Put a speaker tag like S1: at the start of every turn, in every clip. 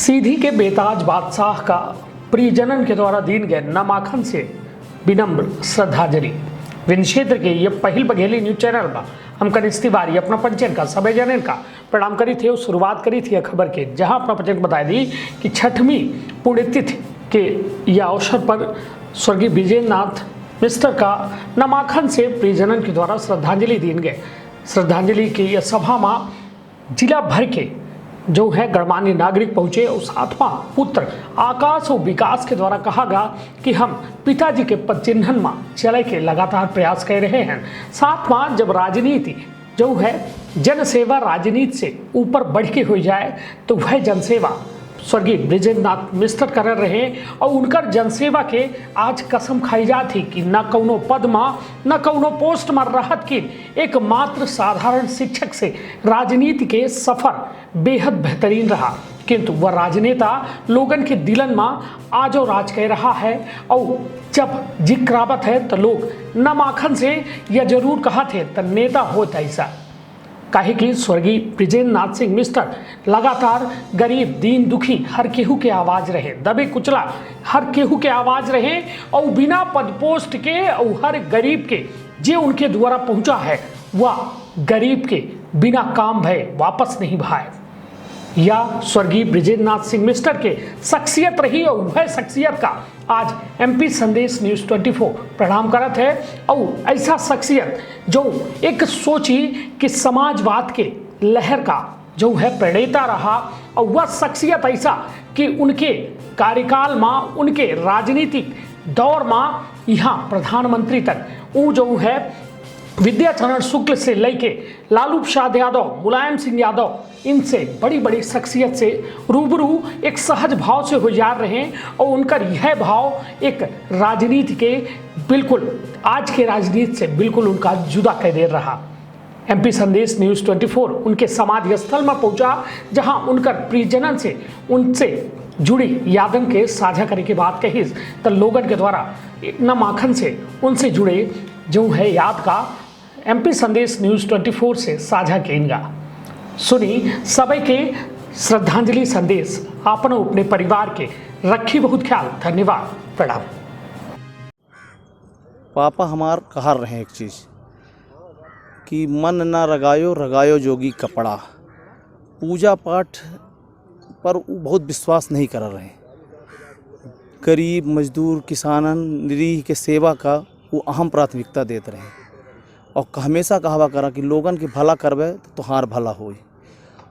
S1: सीधी के बेताज बादशाह का परिजनन के द्वारा दीन गए नामाखन से विनम्र श्रद्धांजलि। विन क्षेत्र के ये पहल बघेली न्यूज चैनल में हम कनिष्ठ तिवारी अपना पंचन का सभी जनन का प्रणाम करी थे और शुरुआत करी थी खबर के, जहां अपना पंचन बता दी कि 6वीं पुण्यतिथि के यह अवसर पर स्वर्गीय विजयनाथ मिस्टर का नामाखन से परिजनन के द्वारा श्रद्धांजलि दीन गए। श्रद्धांजलि की यह सभा में जिला भर के जो है गणमान्य नागरिक पहुंचे और 7वां पुत्र आकाश और विकास के द्वारा कहा गया कि हम पिताजी के पद चिन्हन में चले के लगातार प्रयास कर रहे हैं। 7वां जब राजनीति जो है जनसेवा राजनीति से ऊपर बढ़ के हो जाए तो वह जनसेवा स्वर्गीय विजयनाथ मिस्टर कर रहे और उनकर जनसेवा के आज कसम खाई जाती कि न कौनो पद में न कौनो पोस्ट में रहत की एकमात्र साधारण शिक्षक से राजनीति के सफर बेहद बेहतरीन रहा, किंतु वह राजनेता लोगन के दिलन में आजो राज कह रहा है। और जब जिक्रावत है तो लोग नामाखन से यह जरूर कहा थे तो नेता होता ऐसा, काहे कि स्वर्गीय विजयनाथ सिंह मिस्टर लगातार गरीब दीन दुखी हर केहू के आवाज़ रहे, दबे कुचला हर केहू के आवाज़ रहे और बिना पद पोस्ट के और हर गरीब के जे उनके द्वारा पहुंचा है वह गरीब के बिना काम भय वापस नहीं भाए। या स्वर्गीय विजयनाथ सिंह मिस्टर के शख्सियत रही और वह शख्सियत का आज एमपी संदेश न्यूज़ 24 प्रणाम करत है। और ऐसा शख्सियत जो एक सोची कि समाजवाद के लहर का जो है प्रणेता रहा और वह शख्सियत ऐसा कि उनके कार्यकाल में उनके राजनीतिक दौर में यहाँ प्रधानमंत्री तक वो जो है विद्याचरण शुक्ल से लेके लालू प्रसाद यादव, मुलायम सिंह यादव, इनसे बड़ी बड़ी शख्सियत से रूबरू एक सहज भाव से हो जा रहे हैं और उनका यह भाव एक राजनीति के बिल्कुल आज के राजनीति से बिल्कुल उनका जुदा कर दे रहा। एमपी संदेश न्यूज़ 24 उनके समाधि स्थल में पहुंचा, जहां उनकर परिजनन से उनसे जुड़ी यादन के साझा करने की बात कही तो लोगन के द्वारा नामाखन से उनसे जुड़े जो है याद का एमपी संदेश न्यूज़ 24 से साझा किएगा। सुनी सभी के श्रद्धांजलि संदेश आपन अपने परिवार के रखी बहुत ख्याल। धन्यवाद, प्रणाम।
S2: पापा हमार कहा रहे एक चीज़ कि मन ना रगायो रगायो जोगी कपड़ा। पूजा पाठ पर वो बहुत विश्वास नहीं कर रहे। गरीब मजदूर किसानन निरीह के सेवा का वो अहम प्राथमिकता देते रहे और हमेशा कहवा करा कि लोगन के भला करवे तो तुहार भला होई।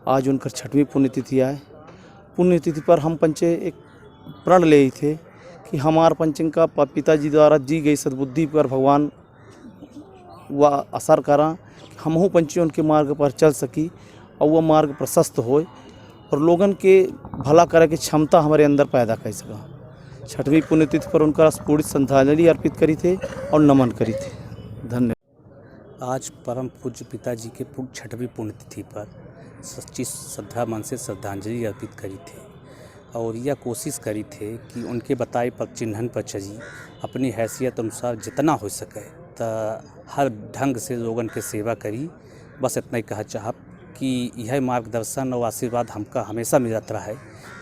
S2: आज उनकर 6वीं पुण्यतिथि आए। पुण्यतिथि पर हम पंचे एक प्रण ले थे कि हमार पंचन का पिताजी द्वारा दी गई सद्बुद्धि पर भगवान वह असर करा कि हमहू पंचे उनके मार्ग पर चल सकी और वह मार्ग प्रशस्त होए और लोगन के भला करे की क्षमता हमारे अंदर पैदा कर सका। 6वीं पुण्यतिथि पर उनका पूरी श्रद्धांजलि अर्पित करी थे और नमन करी थे। धन्यवाद।
S3: आज परम पूज्य पिताजी के 6वीं पुण्यतिथि पर सच्ची श्रद्धा मन से श्रद्धांजलि अर्पित करी थे और यह कोशिश करी थे कि उनके बताए पद चिन्हन पर चली अपनी हैसियत अनुसार जितना हो सके तो हर ढंग से लोगन के सेवा करी। बस इतना ही कहा चाहब कि यह मार्गदर्शन और आशीर्वाद हमका हमेशा मिलता रहा है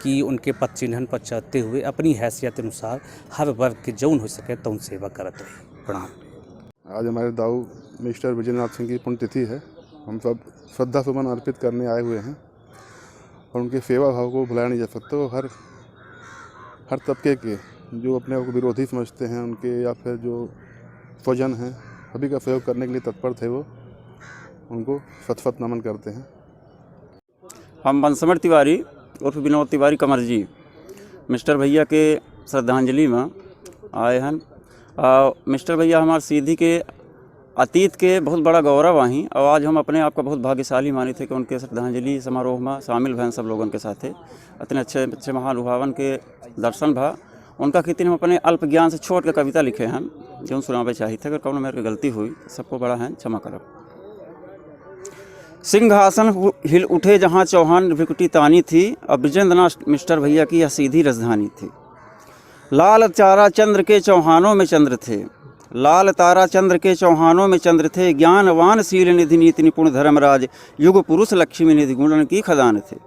S3: कि उनके पद चिन्हन पर चलते हुए अपनी हैसियत अनुसार हर वर्ग के जौन हो सके तो उन सेवा करते रहे। प्रणाम।
S4: आज हमारे दाऊ मिस्टर विजयनाथ सिंह की पुण्यतिथि है। हम सब श्रद्धा सुमन अर्पित करने आए हुए हैं और उनके सेवा भाव को भुलाया नहीं जा सकता। वो हर तबके के जो अपने आप को विरोधी समझते हैं उनके या फिर जो स्वजन हैं सभी का सहयोग करने के लिए तत्पर थे। वो उनको शत नमन करते हैं।
S5: हम बंसमर तिवारी उर्फ विनोद तिवारी कमर जी मिस्टर भैया के श्रद्धांजलि में आए हैं। मिस्टर भैया हमारे सीधी के अतीत के बहुत बड़ा गौरव आही और आज हम अपने आप को बहुत भाग्यशाली मानी थे कि उनके श्रद्धांजलि समारोह में शामिल भैन सब लोगों के साथ इतने अच्छे महानुभावन के दर्शन भा। उनका खेती हम अपने अल्प ज्ञान से छोट के कविता लिखे हैं जो सुनावे चाहिए थे। अगर कौन मेरे गलती हुई सबको बड़ा है क्षमा करब। सिंहासन हिल उठे जहाँ चौहान भ्रिकुटी तानी थी और ब्रजेंद्रनाथ मिस्टर भैया की यह सीधी राजधानी थी। लाल तारा चंद्र के चौहानों में चंद्र थे, लाल तारा चंद्र के चौहानों में चंद्र थे। ज्ञानवान शील निधि नीति निपुण धर्मराज युग पुरुष लक्ष्मी निधि गुणन की खदान थे।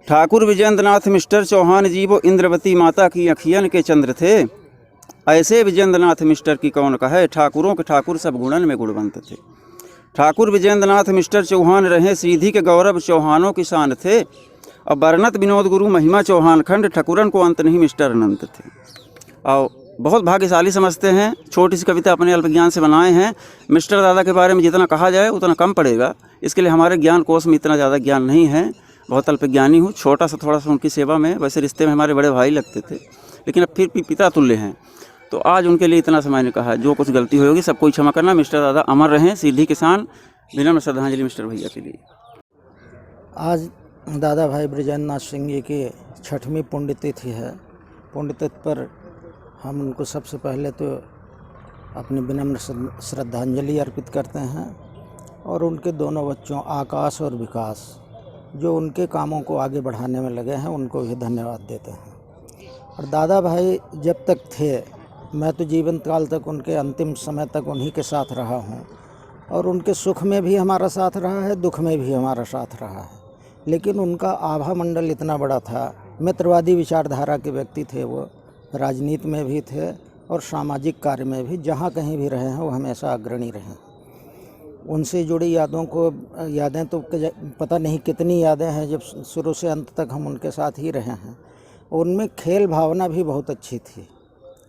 S5: ठाकुर विजेंद्रनाथ मिस्टर चौहान जी वो इंद्रवती माता की अखियन के चंद्र थे। ऐसे विजेंद्रनाथ मिस्टर की कौन कहे, ठाकुरों के ठाकुर सब गुणन में गुणवंत थे। ठाकुर विजेंद्रनाथ मिस्टर चौहान रहे सीधी के गौरव, चौहानों की शान थे। और बरनत विनोद गुरु महिमा चौहान खंड, ठकुरन को अंत नहीं मिस्टर अनंत थे। और बहुत भाग्यशाली समझते हैं, छोटी सी कविता अपने अल्पज्ञान से बनाए हैं। मिस्टर दादा के बारे में जितना कहा जाए उतना कम पड़ेगा, इसके लिए हमारे ज्ञान कोश में इतना ज़्यादा ज्ञान नहीं है। बहुत अल्पज्ञानी हूँ, छोटा सा थोड़ा सा उनकी सेवा में, वैसे रिश्ते में हमारे बड़े भाई लगते थे, लेकिन अब फिर भी पिता तुल्य हैं। तो आज उनके लिए इतना समय ने कहा, जो कुछ गलती होगी सबको क्षमा करना। मिस्टर दादा अमर रहें, सीधी किसान। विनम्र श्रद्धांजलि मिस्टर भैया के लिए।
S6: आज दादा भाई ब्रजेंद्रनाथ सिंह जी की 6वीं पुण्यतिथि है। पुण्यतिथि पर हम उनको सबसे पहले तो अपनी विनम्र श्रद्धांजलि अर्पित करते हैं और उनके दोनों बच्चों आकाश और विकास जो उनके कामों को आगे बढ़ाने में लगे हैं उनको भी धन्यवाद देते हैं। और दादा भाई जब तक थे, मैं तो जीवन काल तक उनके अंतिम समय तक उन्हीं के साथ रहा हूँ और उनके सुख में भी हमारा साथ रहा है, दुख में भी हमारा साथ रहा है। लेकिन उनका आभा मंडल इतना बड़ा था, मित्रवादी विचारधारा के व्यक्ति थे वो, राजनीति में भी थे और सामाजिक कार्य में भी, जहाँ कहीं भी रहे हैं वो हमेशा अग्रणी रहे। उनसे जुड़ी यादें तो पता नहीं कितनी यादें हैं, जब शुरू से अंत तक हम उनके साथ ही रहे हैं। उनमें खेल भावना भी बहुत अच्छी थी।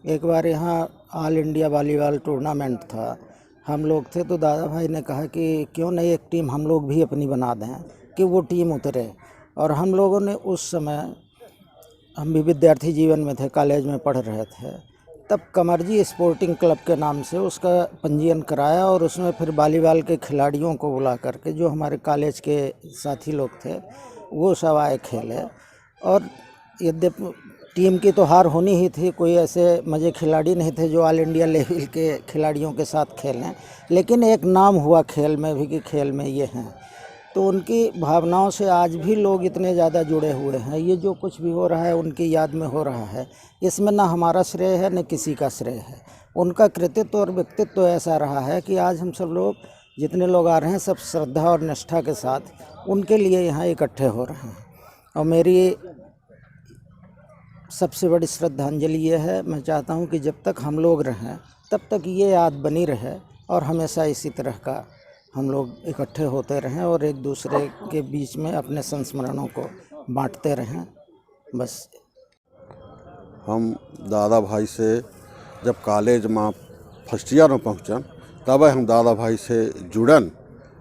S6: एक बार यहाँ ऑल इंडिया वॉलीबॉल टूर्नामेंट था, हम लोग थे तो दादा भाई ने कहा कि क्यों नहीं एक टीम हम लोग भी अपनी बना दें कि वो टीम उतरे। और हम लोगों ने उस समय, हम भी विद्यार्थी जीवन में थे, कॉलेज में पढ़ रहे थे, तब कमरजी स्पोर्टिंग क्लब के नाम से उसका पंजीयन कराया और उसमें फिर वॉलीबॉल के खिलाड़ियों को बुला करके, जो हमारे कॉलेज के साथी लोग थे वो सब आए खेले। और यद्यपि टीम की तो हार होनी ही थी, कोई ऐसे मज़े खिलाड़ी नहीं थे जो ऑल इंडिया लेवल के खिलाड़ियों के साथ खेलें, लेकिन एक नाम हुआ खेल में भी कि खेल में ये हैं। तो उनकी भावनाओं से आज भी लोग इतने ज़्यादा जुड़े हुए हैं। ये जो कुछ भी हो रहा है उनकी याद में हो रहा है, इसमें ना हमारा श्रेय है न किसी का श्रेय है। उनका कृतित्व और व्यक्तित्व तो ऐसा रहा है कि आज हम सब लोग जितने लोग आ रहे हैं सब श्रद्धा और निष्ठा के साथ उनके लिए यहाँ इकट्ठे हो रहे हैं। और मेरी सबसे बड़ी श्रद्धांजलि ये है, मैं चाहता हूँ कि जब तक हम लोग रहें तब तक ये याद बनी रहे और हमेशा इसी तरह का हम लोग इकट्ठे होते रहें और एक दूसरे के बीच में अपने संस्मरणों को बांटते रहें। बस
S7: हम दादा भाई से जब कॉलेज में फर्स्ट ईयर में पहुँचन तब हम दादा भाई से जुड़न।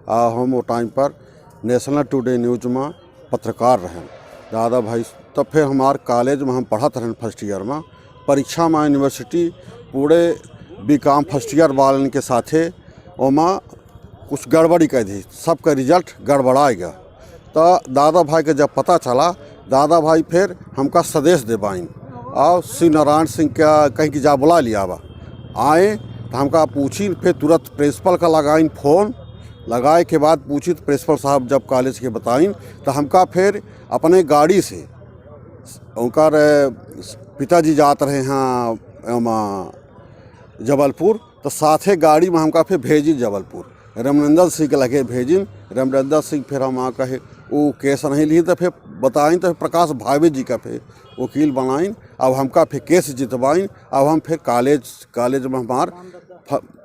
S7: हम वो टाइम पर नेशनल टुडे न्यूज में पत्रकार रहें। दादा भाई तब फिर हमारे कॉलेज में हम पढ़त रहें फर्स्ट ईयर में, परीक्षा में यूनिवर्सिटी पूरे बीकॉम फर्स्ट ईयर वालन के साथे ओमा कुछ गड़बड़ी कर दी, सबका रिजल्ट गड़बड़ा गया। तो दादा भाई के जब पता चला, दादा भाई फिर हमका सदेश देवाइन और श्री नारायण सिंह का कहीं की जा बुला लिया बा। आए तो हमका पूछी, फिर तुरंत प्रिंसिपल का लगाइन फ़ोन, लगाए के बाद पूछी तो प्रिंसिपल साहब जब कॉलेज के बताइन तो हमका फिर अपने गाड़ी से, उनका पिताजी जाते रहे हैं जबलपुर, तो साथे गाड़ी में हमका फिर भेजी जबलपुर। रमनंदन सिंह के लगे भेजिन, रमनंदन सिंह फिर हम कहे वो केस नहीं ली तो फिर बताइन, तो प्रकाश भावे जी का फिर वकील बनाइन। अब हमका फिर केस जितवाइन। अब हम फिर कॉलेज में हमार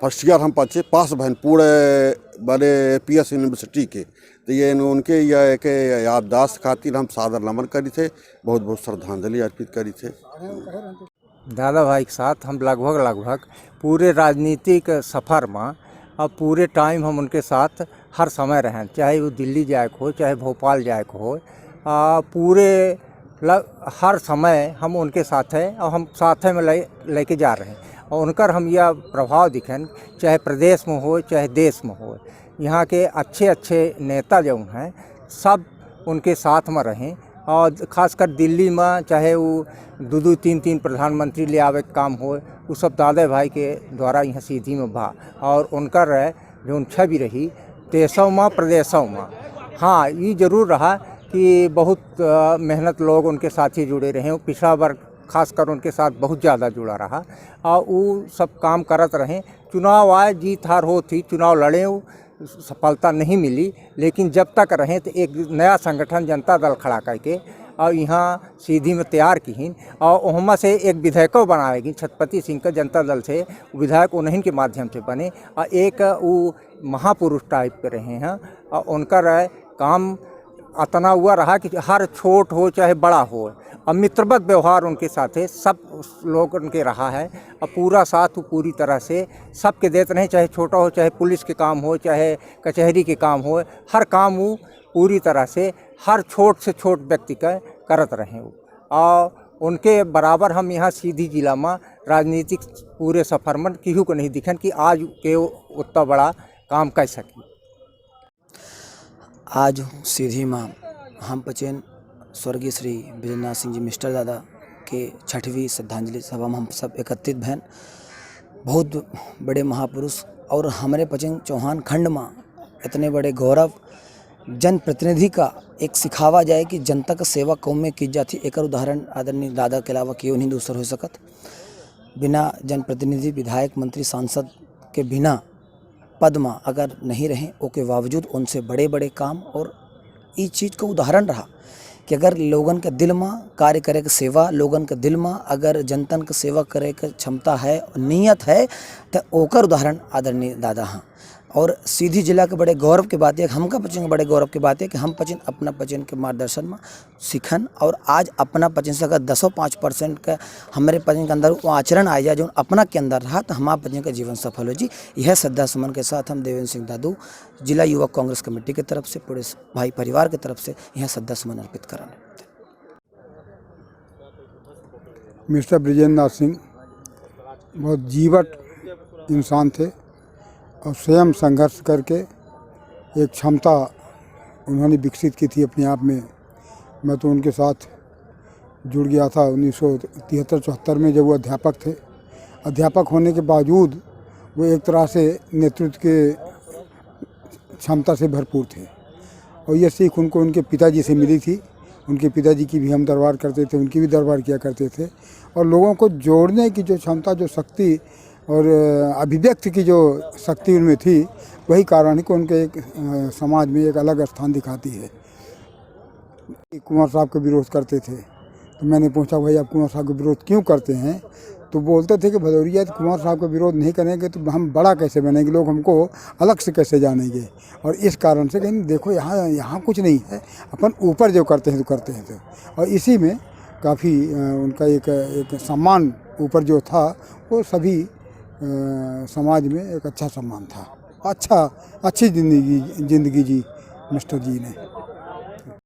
S7: फर्स्ट ईयर हम पास बहन पूरे बड़े PS यूनिवर्सिटी के। तो ये उनके यह एक याददाश्त खातिर हम सादर नमन करी थे, बहुत बहुत श्रद्धांजलि अर्पित करी थे।
S8: दादा भाई के साथ हम लगभग पूरे राजनीतिक सफ़र में अब पूरे टाइम हम उनके साथ हर समय रहें, चाहे वो दिल्ली जाए को हो, चाहे भोपाल जाए को हो, पूरे हर समय हम उनके साथ हैं और हम साथ में लेके जा रहे हैं। और उनकर हम यह प्रभाव दिखें, चाहे प्रदेश में हो चाहे देश में हो, यहाँ के अच्छे नेता जो हैं सब उनके साथ में रहें। और ख़ासकर दिल्ली में चाहे वो 2-3 प्रधानमंत्री ले आवे काम हो, वो सब दादा भाई के द्वारा यहाँ सीधी में भा। और उनकर जो छवि रही देशों में प्रदेशों में। हाँ, ये जरूर रहा कि बहुत मेहनत लोग उनके साथ ही जुड़े रहे। पिछड़ा वर्ग खासकर उनके साथ बहुत ज़्यादा जुड़ा रहा और वो सब काम करत रहें। चुनाव आए, जीत हार हो थी, चुनाव लड़े, सफलता नहीं मिली, लेकिन जब तक रहे तो एक नया संगठन जनता दल खड़ा करके और यहाँ सीधी में तैयार की और वहाँ से एक विधायकों बनाएगी छत्रपति सिंह का जनता दल से विधायक उन्हीं के माध्यम से बने और एक वो महापुरुष टाइप के रहे हैं और उनका काम इतना हुआ रहा कि हर छोट हो चाहे बड़ा हो और मित्रवत व्यवहार उनके साथ सब लोग उनके रहा है और पूरा साथ वो पूरी तरह से सबके देते रहे, चाहे छोटा हो चाहे पुलिस के काम हो चाहे कचहरी के काम हो, हर काम वो पूरी तरह से हर छोट से छोट व्यक्ति का करत रहे वो। और उनके बराबर हम यहाँ सीधी जिला में राजनीतिक पूरे सफर में किसी को नहीं दिखन कि आज के उतना बड़ा काम कर सकी।
S6: आज सीधी में हम पचेन स्वर्गीय श्री ब्रिजेंद्र नाथ सिंह जी मिस्टर दादा के 6वीं श्रद्धांजलि सभा में हम सब एकत्रित भैन। बहुत बड़े महापुरुष और हमारे पचेन चौहान खंड में इतने बड़े गौरव जनप्रतिनिधि का एक सिखावा जाए कि जनता का सेवा कौन में की जाती। एक उदाहरण आदरणीय दादा के अलावा क्यों नहीं दूसर हो सकत। बिना जनप्रतिनिधि विधायक मंत्री सांसद के बिना पद में अगर नहीं रहें ओके बावजूद उनसे बड़े बड़े काम और इस चीज़ का उदाहरण रहा कि अगर लोगन के दिल में कार्य करे के सेवा, लोगन के दिल में अगर जनतन के सेवा करे के क्षमता है, नीयत है, तो ओकर उदाहरण आदरणीय दादा हैं। और सीधी जिला के बड़े गौरव की बात है, हमका पचन के बड़े गौरव की बात है कि हम पचन अपना पचन के मार्गदर्शन में सीखन और आज अपना पचन से अगर 10-5% का हमारे पचन के अंदर वो आचरण आ जाए जो अपना के अंदर रहा तो हमारा पचन का जीवन सफल हो जी। यह श्रद्धा सुमन के साथ हम देवेंद्र सिंह दादू जिला युवक कांग्रेस कमेटी की तरफ से पूरे भाई परिवार की तरफ से यह श्रद्धा सुमन अर्पित करें।
S9: मिस्टर ब्रिजेंद्र नाथ सिंह बहुत जीवट इंसान थे और स्वयं संघर्ष करके एक क्षमता उन्होंने विकसित की थी अपने आप में। मैं तो उनके साथ जुड़ गया था 1973-74 में जब वो अध्यापक थे। अध्यापक होने के बावजूद वो एक तरह से नेतृत्व के क्षमता से भरपूर थे और ये सीख उनको उनके पिताजी से मिली थी। उनके पिताजी की भी हम दरबार करते थे, उनकी भी दरबार किया करते थे और लोगों को जोड़ने की जो क्षमता, जो शक्ति और अभिव्यक्ति की जो शक्ति उनमें थी, वही कारण है कि उनके एक समाज में एक अलग स्थान दिखाती है। कुंवर साहब का विरोध करते थे तो मैंने पूछा भाई आप कुंवर साहब का विरोध क्यों करते हैं, तो बोलते थे कि भदौरिया कुंवर साहब का विरोध नहीं करेंगे तो हम बड़ा कैसे बनेंगे, लोग हमको अलग से कैसे जानेंगे। और इस कारण से कहीं देखो यहाँ कुछ नहीं है, अपन ऊपर जो करते हैं तो करते हैं तो। और इसी में काफ़ी उनका एक सम्मान ऊपर जो था वो सभी समाज में एक अच्छा सम्मान था। अच्छी जिंदगी जी मिस्टर जी ने।